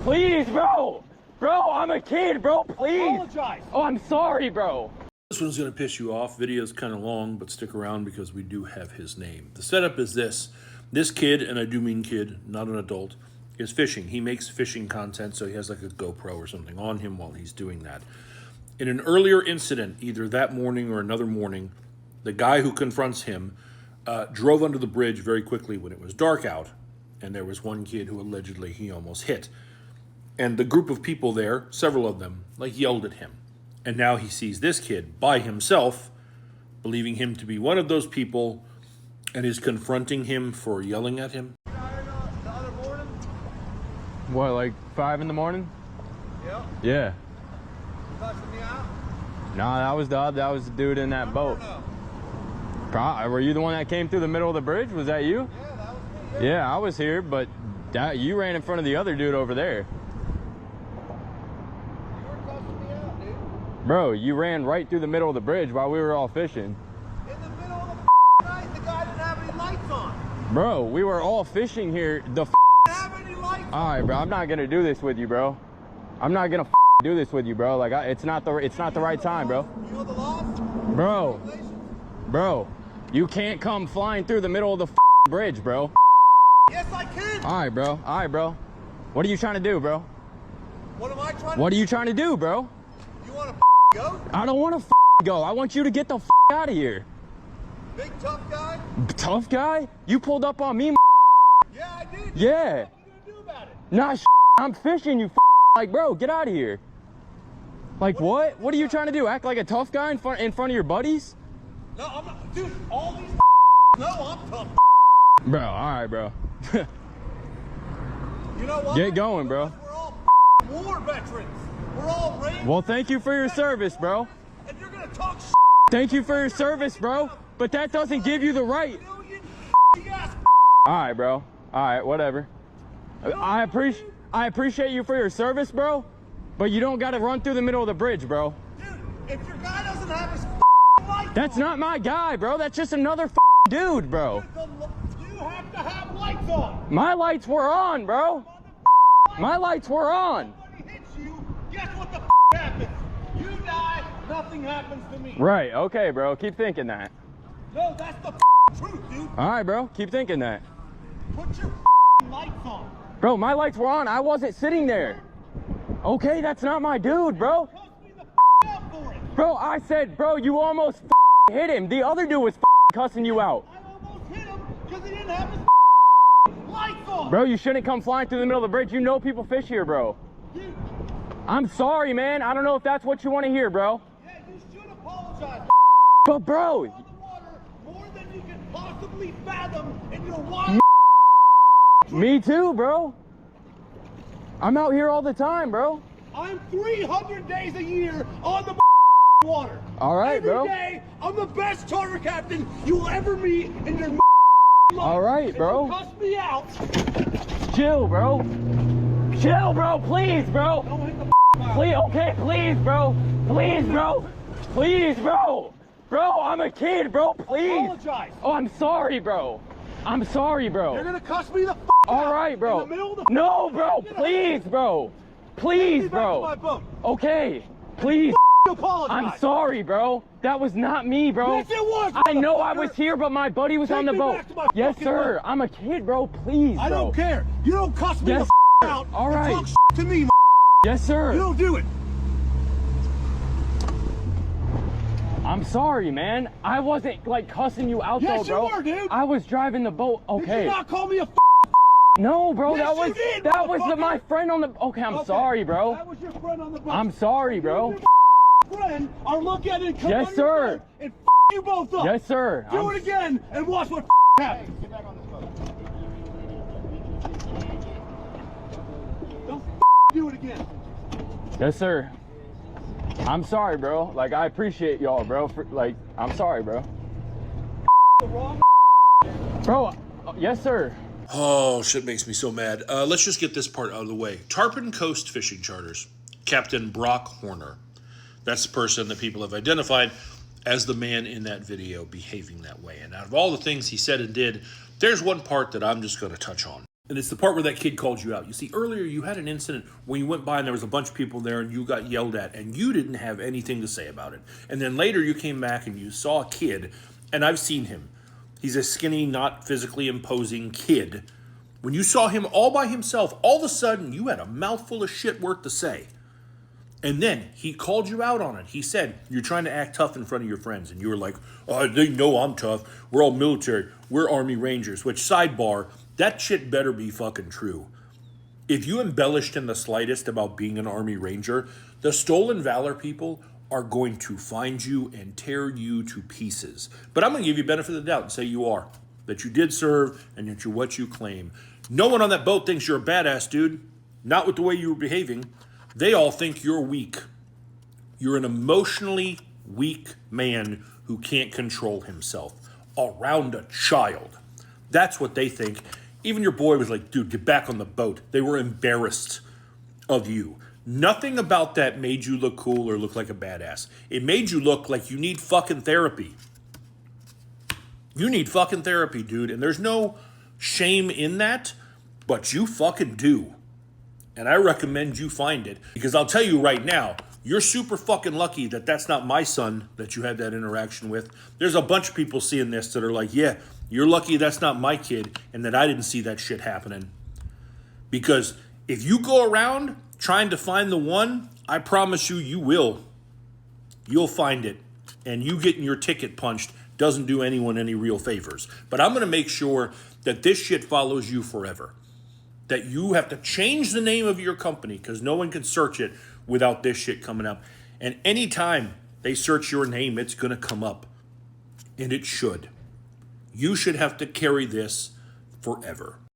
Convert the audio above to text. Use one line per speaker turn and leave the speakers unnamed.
Please, bro. Bro, I'm a kid, bro. Please.
Apologize.
Oh, I'm sorry, bro.
This one's going to piss you off. Video's kind of long, but stick around because we do have his name. The setup is this. This kid, and I do mean kid, not an adult, is fishing. He makes fishing content, so he has like a GoPro or something on him while he's doing that. In an earlier incident, either that morning or another morning, the guy who confronts him drove under the bridge very quickly when it was dark out, and there was one kid who allegedly he almost hit. And the group of people there, several of them, like yelled at him. And now he sees this kid by himself, believing him to be one of those people, and is confronting him for yelling at him.
The other morning?
What, like 5 in the morning?
Yep.
Yeah.
Cussing me out?
Nah, that was the dude in that boat.
No.
Were you the one that came through the middle of the bridge? Was that you?
Yeah, that was me.
Yeah, I was here, but you ran in front of the other dude over there.
You were cussing me out, dude.
Bro, you ran right through the middle of the bridge while we were all fishing.
In the middle of the night, the guy didn't have any lights on.
Bro, we were all fishing here.
Didn't have any lights on.
All right, bro, I'm not gonna do this with you, bro. I'm not gonna do this with you, bro. Like, it's not the right time, bro.
You know the laws?
Bro,
Regulations?
bro, you can't come flying through the middle of the bridge, bro.
Yes, I can.
All right, bro. All right, bro. What are you trying to do, bro?
What am I trying
What
to
are you trying to do, bro?
You want to go?
I don't want to go. I want you to get the out of here.
Big tough guy?
Tough guy? You pulled up on me.
Yeah, I did.
Yeah.
What are you going to do about it?
Nah, I'm fishing, you like, bro, get out of here. Like, what? What are you trying to do? Act like a tough guy in front of your buddies?
No, I'm not. Dude, all these no, I'm tough.
Bro, all right, bro.
You know what?
Get going, bro.
We're all war veterans. We're all raised.
Well, thank you for your service, bro.
And you're going to talk
Thank you for your service, bro. But that doesn't give you the right.
million ass.
All right, bro. All right, whatever. I appreciate you for your service, bro. But you don't got to run through the middle of the bridge, bro.
Dude, if your guy doesn't have his lights
That's
on,
not my guy, bro. That's just another dude, bro.
you have to have lights on.
My lights were on, bro. My lights were on.
Somebody hits you, guess what the happens? You die, nothing happens to me.
Right, okay, bro. Keep thinking that.
No, that's the truth, dude.
All right, bro. Keep thinking that.
Put your lights on.
Bro, my lights were on. I wasn't sitting there. Okay, that's not my dude, bro.
Cuss me the out for it.
Bro, I said, bro, you almost hit him. The other dude was cussing you out.
I almost hit him because he didn't have his lights on.
Bro, you shouldn't come flying through the middle of the bridge. You know people fish here, bro.
Dude,
I'm sorry, man. I don't know if that's what you want to hear, bro.
yeah, you should apologize.
But, bro,
On the water more than you can possibly fathom in your wild.
me too, bro. I'm out here all the time, bro.
I'm 300 days a year on the water.
All right, bro.
Every day, I'm the best charter captain you'll ever meet in your life.
All right,
If
bro.
you cuss me out.
Chill, bro. Chill, bro. Please, bro.
Don't hit the fire.
Please, okay, please, bro. Please, bro. Please, bro. Bro, I'm a kid, bro. Please.
Apologize.
Oh, I'm sorry, bro. I'm sorry, bro.
You're gonna cuss me the
All right, bro.
In the middle of the
No, bro. Please, bro. Please,
Get me back to my
bro.
boat.
Okay. Please.
Apologize.
I'm sorry, bro. That was not me, bro.
Yes, it was.
I know I was here, but my buddy was
Take
on the
me
boat.
back to my
Yes,
fucking
sir.
boat.
I'm a kid, bro. Please, bro.
I don't care. You don't cuss me
Yes,
the out.
All
and
right.
talk to me.
Yes, sir.
You don't do it.
I'm sorry, man. I wasn't like cussing you out,
Yes,
though, bro.
you were, dude.
I was driving the boat.
Did
Okay.
you not call me a
No, bro.
Yes,
that
you
was
did,
that was
motherfucker.
my friend on the. Okay, I'm
Okay,
sorry, bro.
That was your friend on the boat.
I'm sorry, bro.
Your friend, I'll look at it and come
Yes,
on your
sir.
boat and you both up.
Yes, sir.
Do it again and watch what happens. Get back on this boat. Don't do it again.
Yes, sir. I'm sorry, bro. Like, I appreciate y'all, bro. I'm sorry, bro.
The wrong
Bro, yes, sir.
Oh, shit makes me so mad. Let's just get this part out of the way. Tarpon Coast Fishing Charters. Captain Brock Horner. That's the person that people have identified as the man in that video behaving that way. And out of all the things he said and did, there's one part that I'm just going to touch on. And it's the part where that kid called you out. You see, earlier you had an incident when you went by and there was a bunch of people there and you got yelled at and you didn't have anything to say about it. And then later you came back and you saw a kid, and I've seen him. He's a skinny, not physically imposing kid. When you saw him all by himself, all of a sudden you had a mouthful of shit worth to say. And then he called you out on it. He said, you're trying to act tough in front of your friends. And you were like, oh, they know I'm tough. We're all military. We're Army Rangers. Which, sidebar, that shit better be fucking true. If you embellished in the slightest about being an Army Ranger, the Stolen Valor people are going to find you and tear you to pieces. But I'm going to give you benefit of the doubt and say you are. That you did serve and that you're what you claim. No one on that boat thinks you're a badass, dude. Not with the way you were behaving. They all think you're weak. You're an emotionally weak man who can't control himself around a child. That's what they think. Even your boy was like, dude, get back on the boat. They were embarrassed of you. Nothing about that made you look cool or look like a badass. It made you look like you need fucking therapy. You need fucking therapy, dude. And there's no shame in that, but you fucking do. And I recommend you find it, because I'll tell you right now, you're super fucking lucky that that's not my son that you had that interaction with. There's a bunch of people seeing this that are like, yeah, you're lucky that's not my kid and that I didn't see that shit happening. Because if you go around trying to find the one, I promise you, you will. You'll find it. And you getting your ticket punched doesn't do anyone any real favors. But I'm going to make sure that this shit follows you forever. That you have to change the name of your company, because no one can search it without this shit coming up. And anytime they search your name, it's going to come up. And it should. You should have to carry this forever.